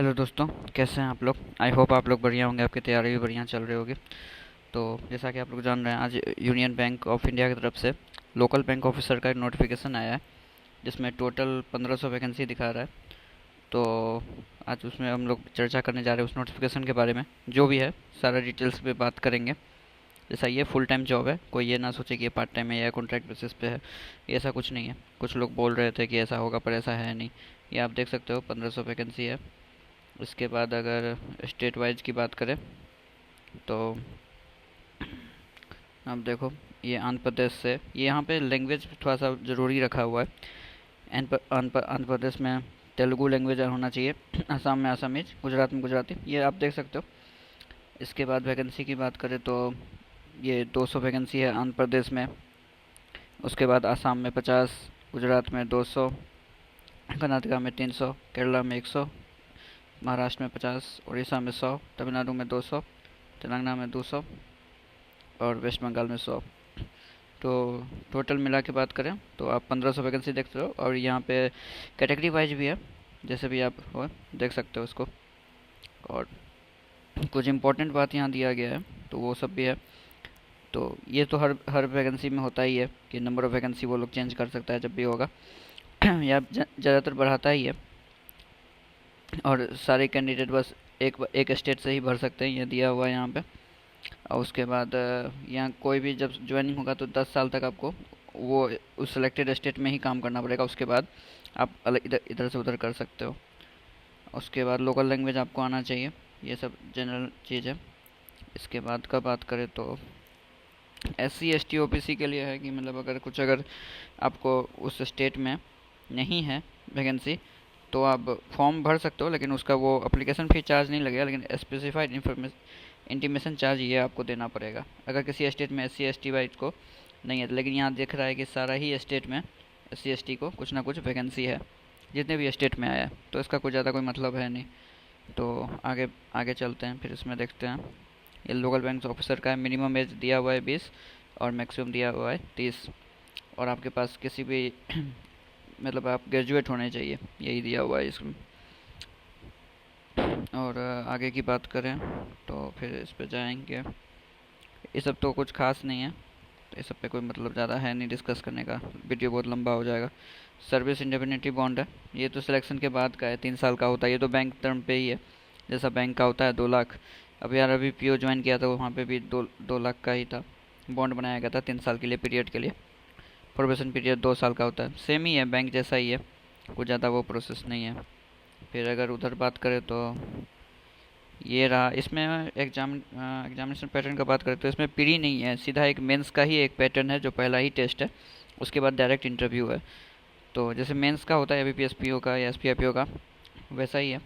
Hello दोस्तों, कैसे हैं आप लोग। आई होप आप लोग बढ़िया होंगे, आपकी तैयारी भी बढ़िया चल रही होगी। तो जैसा कि आप लोग जान रहे हैं, आज यूनियन बैंक ऑफ इंडिया की तरफ से लोकल बैंक ऑफिसर का एक नोटिफिकेशन आया है, जिसमें टोटल 1500 वैकेंसी दिखा रहा है। तो आज उसमें हम लोग चर्चा करने जा रहे हैं उस नोटिफिकेशन के बारे में। जो भी है सारा डिटेल्स पे बात करेंगे। जैसा ये फुल टाइम जॉब है, कोई ये ना सोचे कि ये पार्ट टाइम है या कॉन्ट्रैक्ट बेसिस पे है। ये ऐसा कुछ नहीं है। कुछ लोग बोल रहे थे कि ऐसा होगा, पर ऐसा है नहीं। ये आप देख सकते हो, 1500 वैकेंसी है। उसके बाद अगर स्टेट वाइज की बात करें तो आप देखो, ये आंध्र प्रदेश से, ये यहाँ पे लैंग्वेज थोड़ा सा ज़रूरी रखा हुआ है। आंध्र प्रदेश में तेलुगु लैंग्वेज होना चाहिए, असम में असमीज, गुजरात में गुजराती, ये आप देख सकते हो। इसके बाद वैकेंसी की बात करें तो ये 200 वैकेंसी है आंध्र प्रदेश में। उसके बाद असम में 50, गुजरात में 200, कर्नाटका में 300, केरला में 100, महाराष्ट्र में 50, उड़ीसा में 100, तमिलनाडु में 200, तेलंगाना में 200 और वेस्ट बंगाल में 100। तो टोटल मिला के बात करें तो आप 1500 वैकेंसी देख रहे हो। और यहाँ पे कैटेगरी वाइज भी है, जैसे भी आप हो देख सकते हो उसको। और कुछ इंपॉर्टेंट बात यहाँ दिया गया है, तो वो सब भी है। तो ये तो हर हर वैकेंसी में होता ही है कि नंबर ऑफ़ वैकेंसी वो लोग चेंज कर सकता है जब भी होगा। या ज़्यादातर बढ़ाता ही है। और सारे कैंडिडेट बस एक एक स्टेट से ही भर सकते हैं, ये दिया हुआ है यहाँ पे। और उसके बाद यहाँ कोई भी जब ज्वाइनिंग होगा तो 10 साल तक आपको वो उस सिलेक्टेड स्टेट में ही काम करना पड़ेगा। उसके बाद आप अलग इधर इधर से उधर कर सकते हो। उसके बाद लोकल लैंग्वेज आपको आना चाहिए। ये सब जनरल चीज़ है। इसके बाद का बात करें तो SC ST OBC के लिए है कि मतलब अगर आपको उस स्टेट में नहीं है वैकेंसी, तो आप फॉर्म भर सकते हो, लेकिन उसका वो अप्लीकेशन फ़ी चार्ज नहीं लगेगा, लेकिन स्पेसिफाइड इंटीमेशन चार्ज ये आपको देना पड़ेगा अगर किसी स्टेट में SC ST वाइज को नहीं है। लेकिन यहाँ देख रहा है कि सारा ही स्टेट में SC ST को कुछ ना कुछ वैकेंसी है, जितने भी स्टेट में आया है, तो इसका कुछ ज़्यादा कोई मतलब है नहीं। तो आगे आगे चलते हैं, फिर इसमें देखते हैं। ये लोकल बैंक ऑफिसर का है। मिनिमम एज दिया हुआ है 20 और मैक्सिमम दिया हुआ है 30। और आपके पास किसी भी मतलब आप ग्रेजुएट होने चाहिए, यही दिया हुआ है इसमें। और आगे की बात करें तो फिर इस पे जाएंगे। ये सब तो कुछ खास नहीं है, तो ये सब पे कोई मतलब ज़्यादा है नहीं डिस्कस करने का, वीडियो बहुत लंबा हो जाएगा। सर्विस इंडेफिनिटी बॉन्ड है। ये तो सिलेक्शन के बाद का है, 3 साल का होता है। ये तो बैंक टर्म पे ही है, जैसा बैंक का होता है 2 लाख। अब यार अभी PO ज्वाइन किया था, वहाँ पे भी 2 लाख का ही था। बॉन्ड बनाया गया था 3 साल के लिए, पीरियड के लिए। प्रोबेशन पीरियड 2 साल का होता है। सेम ही है, बैंक जैसा ही है, कुछ ज़्यादा वो प्रोसेस नहीं है। फिर अगर उधर बात करें तो ये रहा। इसमें एग्जामिनेशन पैटर्न का बात करें तो इसमें प्री नहीं है, सीधा एक मेंस का ही एक पैटर्न है, जो पहला ही टेस्ट है। उसके बाद डायरेक्ट इंटरव्यू है। तो जैसे मेंस का होता है ABPS PO का या SPI PO का, वैसा ही है।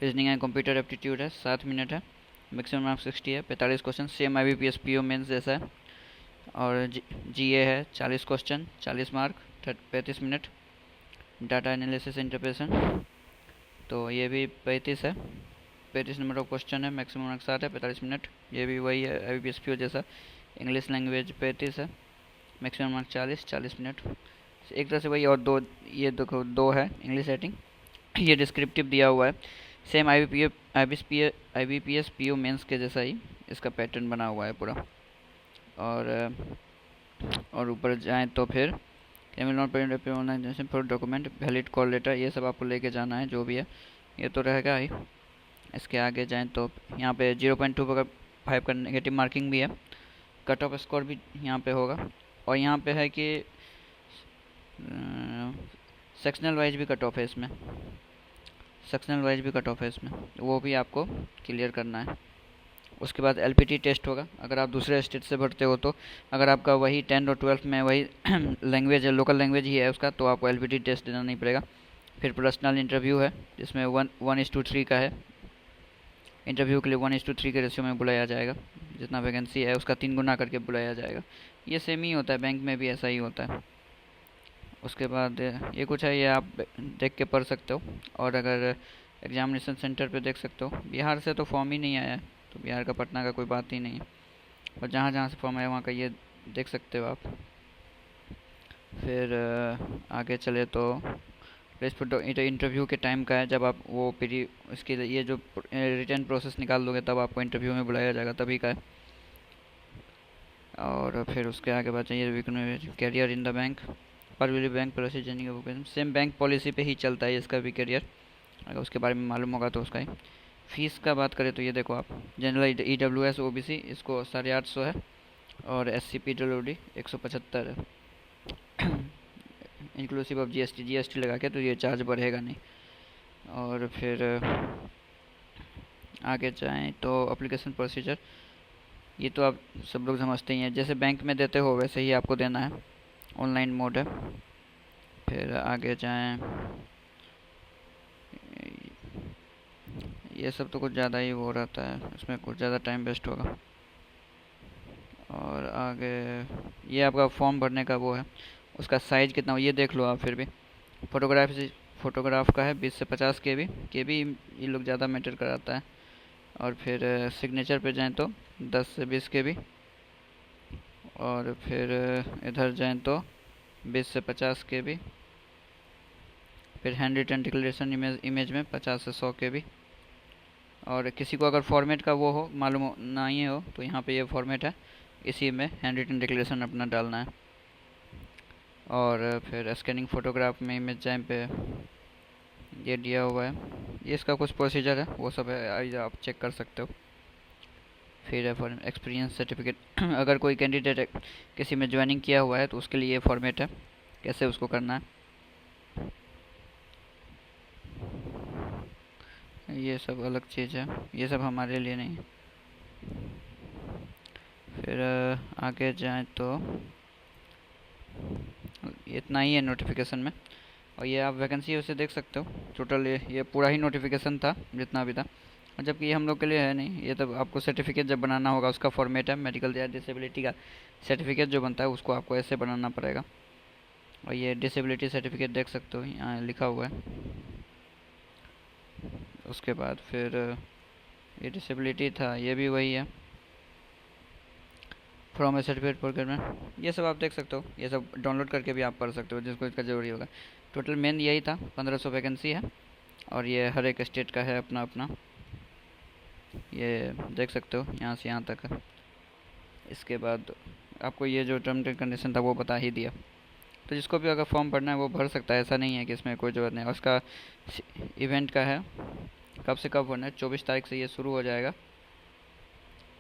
रीजनिंग एंड कंप्यूटर एप्टीट्यूड है, 7 मिनट है। मैक्सिमम मार्क्स 60 है, 45 question, same IBPS PO mains जैसा है। और GA है, 40 question, 40 mark, 35 minute. Data analysis interpretation, तो ये भी 35 है। 35 नंबर ऑफ क्वेश्चन है, मैक्सिमम मार्क्स 60 है, 45 मिनट। ये भी वही है IBPS PO जैसा। इंग्लिश लैंग्वेज 35 है, मैक्सिमम मार्क्स 40 मिनट। एक तरह से वही। और दो, ये देखो, दो है इंग्लिश राइटिंग। ये डिस्क्रिप्टिव दिया हुआ है, सेम IBPS PO मेंस के जैसा ही इसका पैटर्न बना हुआ है पूरा। और ऊपर जाएँ तो फिर कैमिल not print online for document, valid call letter, ये सब आपको लेके जाना है, जो भी है ये तो रहेगा ही। इसके आगे जाएँ तो यहाँ पे 0.25 का नेगेटिव मार्किंग भी है। कट ऑफ स्कोर भी यहाँ पे होगा। और यहाँ पे है कि सेक्शनल वाइज भी कट ऑफ है इसमें। सेक्शनल वाइज भी कट ऑफ है इसमें, वो भी आपको क्लियर करना है। उसके बाद LPT टेस्ट होगा, अगर आप दूसरे स्टेट से भरते हो तो। अगर आपका वही 10 और 12 में वही लैंग्वेज है, लोकल लैंग्वेज ही है उसका, तो आपको LPT टेस्ट देना नहीं पड़ेगा। फिर पर्सनल इंटरव्यू है, जिसमें 1:3 का है। इंटरव्यू के लिए 1:3 के रेशियो में बुलाया जाएगा। जितना वैकेंसी है उसका 3 गुना करके बुलाया जाएगा। ये सेम ही होता है, बैंक में भी ऐसा ही होता है। उसके बाद ये कुछ है, ये आप देख के पढ़ सकते हो। और अगर एग्जामिनेशन सेंटर पे देख सकते हो, बिहार से तो फॉर्म ही नहीं आया है, तो बिहार का पटना का कोई बात ही नहीं है। और जहाँ जहाँ से फॉर्म आया वहाँ का ये देख सकते हो आप। फिर आगे चले तो फिर इस पर इंटरव्यू के टाइम का है, जब आप वो प्री इसके ये जो रिटर्न प्रोसेस निकाल लोगे तब आपको इंटरव्यू में बुलाया जाएगा, तभी का है। और फिर उसके आगे बात चाहिए कैरियर इन द बैंक पर bank procedure same bank policy पे ही चलता है इसका भी कैरियर, अगर उसके बारे में मालूम होगा तो उसका ही। फीस का बात करें तो ये देखो आप, जनरल EWS OBC इसको 850 है, और SC PWD 175 है इंक्लूसिव ऑफ GST लगा के, तो ये चार्ज बढ़ेगा नहीं। और फिर आगे जाएँ तो अप्लीकेशन प्रोसीजर, ये तो आप सब लोग समझते ही हैं, जैसे बैंक में देते हो वैसे ही आपको देना है, ऑनलाइन मोड है। फिर आगे जाएं, ये सब तो कुछ ज़्यादा ही वो रहता है, इसमें कुछ ज़्यादा टाइम वेस्ट होगा। और आगे ये आपका फॉर्म भरने का वो है, उसका साइज़ कितना हो ये देख लो आप। फिर भी फोटोग्राफ का है 20 से 50 KB ये लोग ज़्यादा मैटर कराता है। और फिर सिग्नेचर पे जाएं तो 10 से 20 KB, और फिर इधर जाएं तो 20 से 50 KB। फिर हैंड रिटन डिक्लेरेशन इमेज में 50 से 100 KB। और किसी को अगर फॉर्मेट का वो हो मालूम हो नहीं हो तो यहाँ पे ये फॉर्मेट है, इसी में हैंड रिटन डिक्लेरेशन अपना डालना है। और फिर स्कैनिंग फोटोग्राफ में इमेज जैम पे ये दिया हुआ है, ये इसका कुछ प्रोसीजर है वो सब है, आप चेक कर सकते हो। फिर फॉर एक्सपीरियंस सर्टिफिकेट अगर कोई कैंडिडेट किसी में ज्वाइनिंग किया हुआ है तो उसके लिए ये फॉर्मेट है, कैसे उसको करना है। ये सब अलग चीज़ है, ये सब हमारे लिए नहीं। फिर आगे जाएं तो इतना ही है नोटिफिकेशन में। और ये आप वैकेंसी उसे देख सकते हो, टोटल ये पूरा ही नोटिफिकेशन था जितना भी था। और जबकि ये हम लोग के लिए है नहीं, ये तब आपको सर्टिफिकेट जब बनाना होगा उसका फॉर्मेट है, मेडिकल या डिसेबिलिटी का सर्टिफिकेट जो बनता है उसको आपको ऐसे बनाना पड़ेगा। और ये डिसेबिलिटी सर्टिफिकेट देख सकते हो यहाँ लिखा हुआ है। उसके बाद फिर ये डिसेबिलिटी था, ये भी वही है, फ्रॉम ए सर्टिफिकेट प्रोग्राम में, ये सब आप देख सकते हो, ये सब डाउनलोड करके भी आप पढ़ सकते हो जिसको इसका ज़रूरी होगा। टोटल मेन यही था, 1500 वैकेंसी है, और ये हर एक स्टेट का है अपना अपना, ये देख सकते हो यहाँ से यहाँ तक है। इसके बाद आपको ये जो टर्म एंड कंडीशन था वो बता ही दिया, तो जिसको भी अगर फॉर्म भरना है वो भर सकता है, ऐसा नहीं है कि इसमें कोई ज़रूरत नहीं। और उसका इवेंट का है, कब से कब भरना है, 24 तारीख से ये शुरू हो जाएगा,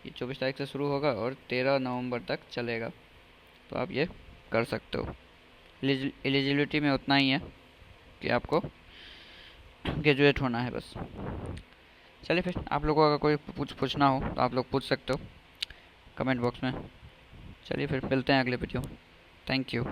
ये 24 तारीख से शुरू होगा और 13 नवंबर तक चलेगा, तो आप ये कर सकते हो। एलिजिबिलिटी में उतना ही है कि आपको ग्रेजुएट होना है बस। चलिए फिर आप लोगों को अगर कोई पूछना हो तो आप लोग पूछ सकते हो कमेंट बॉक्स में। चलिए फिर मिलते हैं अगले वीडियो, थैंक यू।